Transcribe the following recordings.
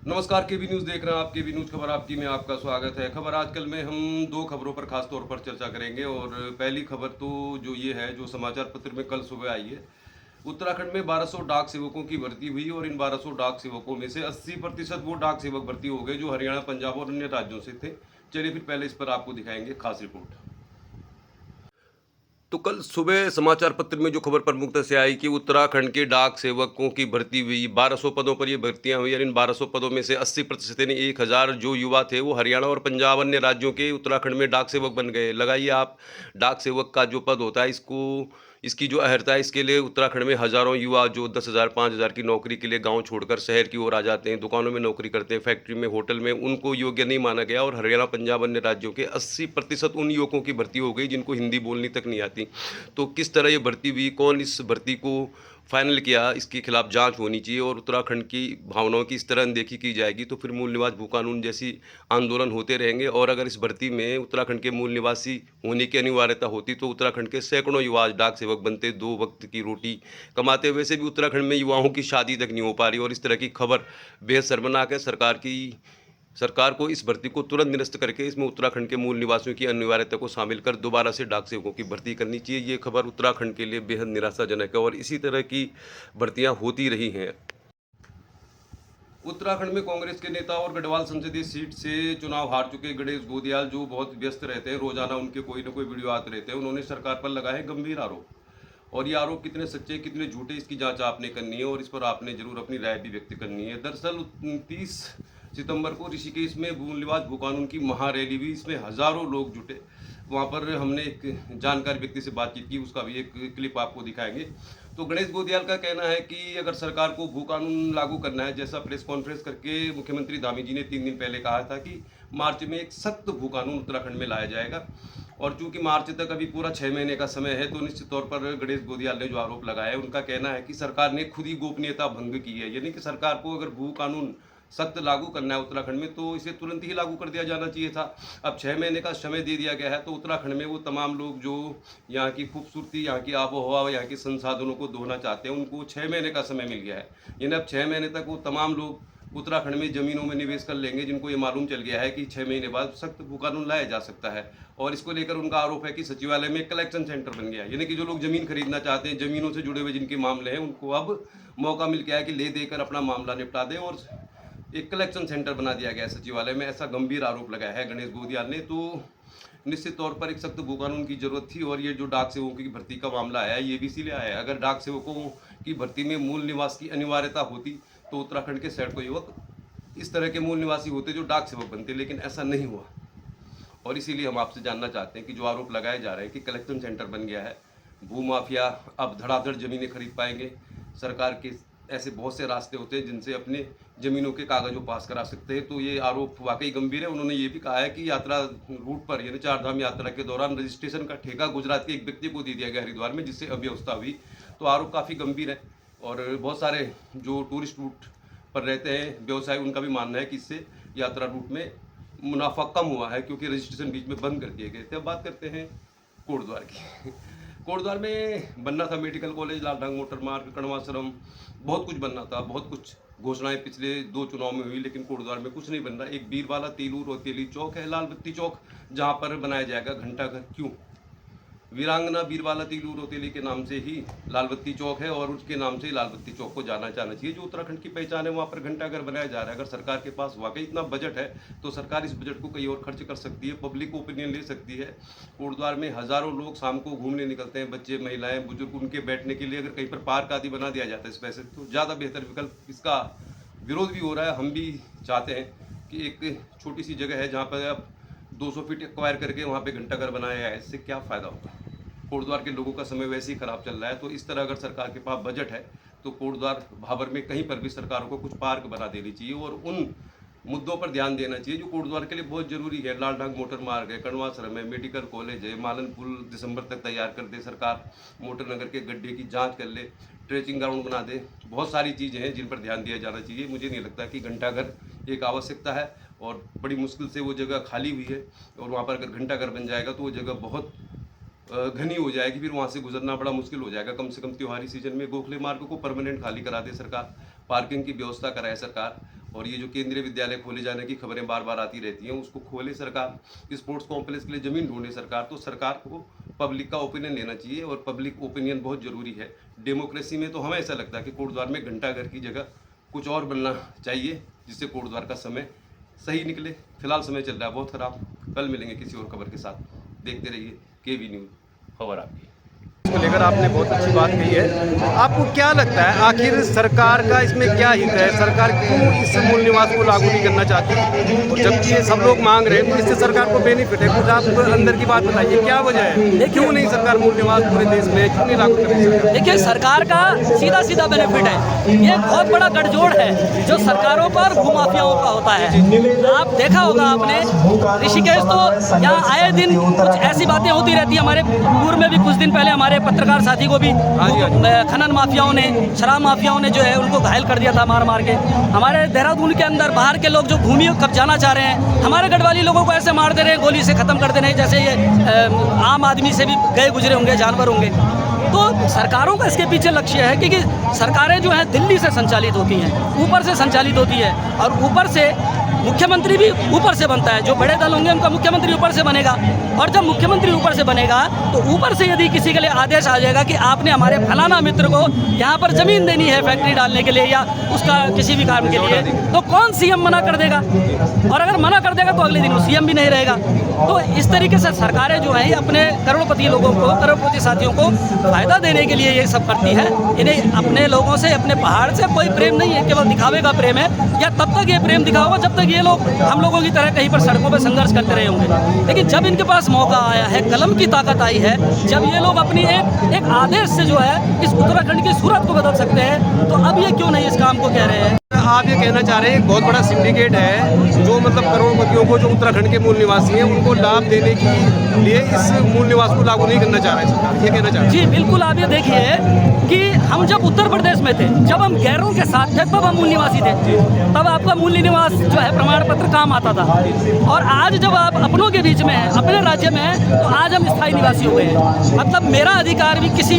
नमस्कार, केबी न्यूज़ देख रहे हैं आप। केबी न्यूज़ खबर आपकी में आपका स्वागत है। खबर आजकल में हम दो खबरों पर खास तौर पर चर्चा करेंगे और पहली खबर तो जो ये है, जो समाचार पत्र में कल सुबह आई है। उत्तराखंड में 1200 डाक सेवकों की भर्ती हुई और इन 1200 डाक सेवकों में से 80% वो डाक सेवक भर्ती हो गए जो हरियाणा, पंजाब और अन्य राज्यों से थे। चलिए फिर पहले इस पर आपको दिखाएंगे खास रिपोर्ट। तो कल सुबह समाचार पत्र में जो खबर प्रमुखता से आई कि उत्तराखंड के डाक सेवकों की भर्ती हुई, 1200 पदों पर ये भर्तियां हुई और इन 1200 पदों में से 80% यानी 1000 जो युवा थे वो हरियाणा और पंजाब अन्य राज्यों के उत्तराखंड में डाक सेवक बन गए। लगाइए आप, डाक सेवक का जो पद होता है, इसको इसकी जो अहर्ता है, इसके लिए उत्तराखंड में हजारों युवा जो 10,000 5,000 की नौकरी के लिए गांव छोड़कर शहर की ओर आ जाते हैं, दुकानों में नौकरी करते हैं, फैक्ट्री में, होटल में, उनको योग्य नहीं माना गया और हरियाणा, पंजाब अन्य राज्यों के 80% उन युवकों की भर्ती हो गई जिनको हिंदी बोलनी तक नहीं आती। तो किस तरह ये भर्ती हुई, कौन इस भर्ती को फाइनल किया, इसके खिलाफ जांच होनी चाहिए और उत्तराखंड की भावनाओं की इस तरह अनदेखी की जाएगी तो फिर मूल निवास भू कानून जैसी आंदोलन होते रहेंगे। और अगर इस भर्ती में उत्तराखंड के मूल निवासी होने की अनिवार्यता होती तो उत्तराखंड के सैकड़ों युवा आज डाक सेवक बनते, दो वक्त की रोटी कमाते। वैसे भी उत्तराखंड में युवाओं की शादी तक नहीं हो पा रही और इस तरह की खबर बेहद शर्मनाक है। सरकार को इस भर्ती को तुरंत निरस्त करके इसमें उत्तराखंड के मूल निवासियों की अनिवार्यता को शामिल कर दोबारा से डाक सेवकों की भर्ती करनी चाहिए। ये खबर उत्तराखंड के लिए बेहद निराशाजनक है और इसी तरह की भर्तियां होती रही हैं। उत्तराखंड में कांग्रेस के नेता और गढ़वाल संसदीय सीट से चुनाव हार चुके गणेश गोदियाल, जो बहुत व्यस्त रहते हैं, रोजाना उनके कोई ना कोई वीडियो आते रहते हैं, उन्होंने सरकार पर लगाए गंभीर आरोप। और ये आरोप कितने सच्चे कितने झूठे, इसकी जांच आपने करनी है और इस पर आपने जरूर अपनी राय भी व्यक्त करनी है। दरअसल 30 सितंबर को ऋषिकेश में मूल निवास भू कानून की महारैली हुई, इसमें हजारों लोग जुटे। वहाँ पर हमने एक जानकार व्यक्ति से बातचीत की, उसका भी एक क्लिप आपको दिखाएंगे। तो गणेश गोदियाल का कहना है कि अगर सरकार को भू कानून लागू करना है, जैसा प्रेस कॉन्फ्रेंस करके मुख्यमंत्री धामी जी ने 3 दिन पहले कहा था कि मार्च में एक सख्त भू कानून उत्तराखंड में लाया जाएगा। और चूंकि मार्च तक अभी पूरा 6 महीने का समय है, तो निश्चित तौर पर गणेश गोदियाल ने जो आरोप लगाया है, उनका कहना है कि सरकार ने खुद ही गोपनीयता भंग की है। यानी कि सरकार को अगर भू कानून सख्त लागू करना है उत्तराखंड में तो इसे तुरंत ही लागू कर दिया जाना चाहिए था। अब 6 महीने का समय दे दिया गया है तो उत्तराखंड में वो तमाम लोग जो यहाँ की खूबसूरती, यहाँ की आबो हवा, यहाँ के संसाधनों को दोहना चाहते हैं, उनको 6 महीने का समय मिल गया है। यानी अब 6 महीने तक वो तमाम लोग उत्तराखंड में जमीनों में निवेश कर लेंगे जिनको ये मालूम चल गया है कि 6 महीने बाद सख्त भू कानून लाया जा सकता है। और इसको लेकर उनका आरोप है कि सचिवालय में कलेक्शन सेंटर बन गया है। यानी कि जो लोग जमीन खरीदना चाहते हैं, जमीनों से जुड़े हुए जिनके मामले हैं, उनको अब मौका मिल गया है कि ले देकर अपना मामला निपटा दें और एक कलेक्शन सेंटर बना दिया गया है सचिवालय में। ऐसा गंभीर आरोप लगाया है गणेश गोदियाल ने। तो निश्चित तौर पर एक सख्त भू कानून की जरूरत थी और ये जो डाक सेवकों की भर्ती का मामला आया है, ये भी इसीलिए आया है। अगर डाक सेवकों की भर्ती में मूल निवास की अनिवार्यता होती तो उत्तराखंड के सैकड़ों युवक इस तरह के मूल निवासी होते जो डाक सेवक बनते, लेकिन ऐसा नहीं हुआ। और इसीलिए हम आपसे जानना चाहते हैं कि जो आरोप लगाए जा रहे हैं कि कलेक्शन सेंटर बन गया है, भू माफिया अब धड़ाधड़ जमीनें खरीद पाएंगे, सरकार के ऐसे बहुत से रास्ते होते हैं जिनसे अपने जमीनों के कागजों पास करा सकते हैं। तो ये आरोप वाकई गंभीर है। उन्होंने ये भी कहा है कि यात्रा रूट पर, यानी चार धाम यात्रा के दौरान रजिस्ट्रेशन का ठेका गुजरात के एक व्यक्ति को दे दिया गया हरिद्वार में, जिससे अव्यवस्था हुई। तो आरोप काफ़ी गंभीर है और बहुत सारे जो टूरिस्ट रूट पर रहते हैं व्यवसाय, उनका भी मानना है कि इससे यात्रा रूट में मुनाफा कम हुआ है क्योंकि रजिस्ट्रेशन बीच में बंद कर दिए गए थे। अब बात करते हैं कोटद्वार की। कोटद्वार में बनना था मेडिकल कॉलेज, लालढांग मोटर मार्ग, कणवाश्रम, बहुत कुछ बनना था। बहुत कुछ घोषणाएं पिछले 2 चुनाव में हुई, लेकिन कोटद्वार में कुछ नहीं बन रहा। एक बीरवाला तेलू रोतेली चौक है, लाल बत्ती चौक, जहां पर बनाया जाएगा घंटाघर। क्यों? वीरांगना बीरवाला तिलू रोतेली के नाम से ही लाल बत्ती चौक है और उसके नाम से ही लाल बत्ती चौक को जाना चाहिए। जो उत्तराखंड की पहचान है, वहाँ पर घंटाघर बनाया जा रहा है। अगर सरकार के पास वाकई इतना बजट है तो सरकार इस बजट को कहीं और खर्च कर सकती है, पब्लिक ओपिनियन ले सकती है। कोटद्वार में हजारों लोग शाम को घूमने निकलते हैं, बच्चे, महिलाएं, बुजुर्ग, उनके बैठने के लिए अगर कहीं पर पार्क आदि बना दिया जाता है इस पैसे तो ज़्यादा बेहतर विकल्प। इसका विरोध भी हो रहा है। हम भी चाहते हैं कि एक छोटी सी जगह है जहाँ पर आप 200 फीट एक्वायर करके वहाँ पे घंटाघर बनाया है, इससे क्या फ़ायदा होगा? कोटद्वार के लोगों का समय वैसे ही खराब चल रहा है। तो इस तरह अगर सरकार के पास बजट है तो कोटद्वार भाबर में कहीं पर भी सरकारों को कुछ पार्क बना देनी चाहिए और उन मुद्दों पर ध्यान देना चाहिए जो कोटद्वार के लिए बहुत जरूरी है। लालढांग मोटर मार्ग है, कणवाश्रम है, मेडिकल कॉलेज है, मालन पुल दिसंबर तक तैयार कर दे सरकार, मोटर नगर के गड्ढे की जांच कर ले, ट्रेचिंग ग्राउंड बना दे। बहुत सारी चीज़ें हैं जिन पर ध्यान दिया जाना चाहिए। मुझे नहीं लगता कि घंटाघर एक आवश्यकता है और बड़ी मुश्किल से वो जगह खाली हुई है और वहाँ पर अगर घंटाघर बन जाएगा तो वो जगह बहुत घनी हो जाएगी, फिर वहाँ से गुजरना बड़ा मुश्किल हो जाएगा। कम से कम त्योहारी सीजन में गोखले मार्ग को परमानेंट खाली करा दे सरकार, पार्किंग की व्यवस्था कराए सरकार और ये जो केंद्रीय विद्यालय खोले जाने की खबरें बार बार आती रहती हैं, उसको खोले सरकार। स्पोर्ट्स कॉम्प्लेक्स के लिए ज़मीन ढूंढे सरकार। तो सरकार को पब्लिक का ओपिनियन लेना चाहिए, और पब्लिक ओपिनियन बहुत ज़रूरी है डेमोक्रेसी में। तो हमें ऐसा लगता है कि कोटद्वार में घंटाघर की जगह कुछ और बनना चाहिए, जिससे कोटद्वार का समय सही निकले। फिलहाल समय चल रहा है बहुत ख़राब। कल मिलेंगे किसी और खबर के साथ। देखते रहिए केवी न्यूज़, खबर आपकी। को लेकर आपने बहुत अच्छी बात कही है। आपको क्या लगता है आखिर सरकार का इसमें क्या हित है? सरकार क्यों इस मूल निवास को लागू नहीं करना चाहती, और जबकि ये सब लोग मांग रहे हैं तो इससे सरकार को बेनिफिट है? कुछ आप अंदर की बात बताइए, क्या वजह है, क्यों नहीं सरकार मूल निवास पूरे देश में क्यों नहीं लागू कर रही सरकार? देखिए, सरकार का सीधा सीधा बेनिफिट है। ये बहुत बड़ा गठजोड़ है जो सरकारों पर भूमाफियाओं का होता है। आप देखा होगा आपने, ऋषिकेश तो यहाँ आए दिन कुछ ऐसी बातें होती रहती है। हमारे पूर्व में भी कुछ दिन पहले हमारे पत्रकार साथी को भी खनन माफियाओं ने, शराब माफियाओं ने जो है उनको घायल कर दिया था मार मार के। हमारे देहरादून के अंदर बाहर के लोग जो भूमि कब्जाना चाह रहे हैं, हमारे गढ़वाली लोगों को ऐसे मार दे रहे हैं, गोली से ख़त्म कर दे रहे हैं जैसे ये आम आदमी से भी गए गुजरे होंगे, जानवर होंगे। तो सरकारों का इसके पीछे लक्ष्य है क्योंकि सरकारें जो हैं दिल्ली से संचालित होती हैं, ऊपर से संचालित होती है, और ऊपर से मुख्यमंत्री भी ऊपर से बनता है। जो बड़े दल होंगे उनका मुख्यमंत्री ऊपर से बनेगा, और जब मुख्यमंत्री ऊपर से बनेगा तो ऊपर से यदि किसी के लिए आदेश आ जाएगा कि आपने हमारे फलाना मित्र को यहाँ पर ज़मीन देनी है फैक्ट्री डालने के लिए या उसका किसी भी काम के लिए, तो कौन सीएम मना कर देगा? और अगर मना कर देगा तो अगले दिन वो सीएम भी नहीं रहेगा। तो इस तरीके से सरकारें जो हैं अपने करोड़पति लोगों को, करोड़पति साथियों को फ़ायदा देने के लिए ये सब करती है। इन्हें अपने लोगों से, अपने पहाड़ से कोई प्रेम नहीं है, केवल दिखावे का प्रेम है। या तब तक ये प्रेम दिखा होगा जब तक ये लोग हम लोगों की तरह कहीं पर सड़कों पर संघर्ष करते रहे होंगे। लेकिन जब इनके पास मौका आया है, कलम की ताकत आई है, जब ये लोग अपनी एक आदेश से जो है इस उत्तराखंड की सूरत को बदल सकते हैं, तो अब ये क्यों नहीं इस काम को कह रहे हैं? आप ये कहना चाह रहे हैं एक बहुत बड़ा सिंडिकेट है जो मतलब करोड़पतियों को, जो उत्तराखंड के मूल निवासी हैं, उनको लाभ देने के लिए इस मूल निवास को लागू नहीं करना चाह रहा है सरकार, ये कहना चाह रहे हैं? जी बिल्कुल। आप ये देखिए कि हम जब उत्तर प्रदेश में थे, जब हम गैरों के साथ थे, तब हम मूल निवासी थे, तब आपका मूल निवास जो है प्रमाण पत्र काम आता था। और आज जब आप अपनों के बीच में हैं, अपने राज्य में हैं, तो आज हम स्थायी निवासी हो गए हैं। मतलब मेरा अधिकार भी किसी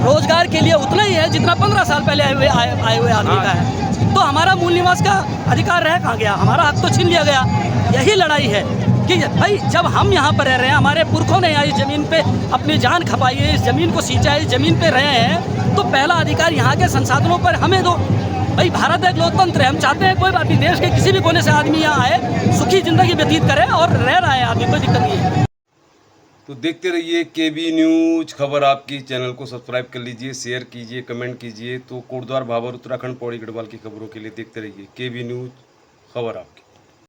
रोजगार के लिए उतना ही है जितना 15 साल पहले आए हुए आदमी का है। तो हमारा मूल निवास का अधिकार रह कहाँ गया? हमारा हक तो छीन लिया गया। यही लड़ाई है कि भाई जब हम यहाँ पर रह रहे हैं, हमारे पुरखों ने यहाँ इस ज़मीन पे अपनी जान खपाई है, इस ज़मीन को सींचा है, इस ज़मीन पे रहे हैं, तो पहला अधिकार यहाँ के संसाधनों पर हमें दो। भाई भारत एक लोकतंत्र है, हम चाहते हैं कोई भी देश के किसी भी कोने से आदमी यहाँ आए, सुखी ज़िंदगी व्यतीत करे और रह रहा है आदमी, कोई दिक्कत नहीं है। तो देखते रहिए केवी न्यूज, खबर आपकी। चैनल को सब्सक्राइब कर लीजिए, शेयर कीजिए, कमेंट कीजिए। तो कोटद्वार, भाबर, उत्तराखंड, पौड़ी गढ़वाल की खबरों के लिए देखते रहिए केवी न्यूज, खबर आपकी।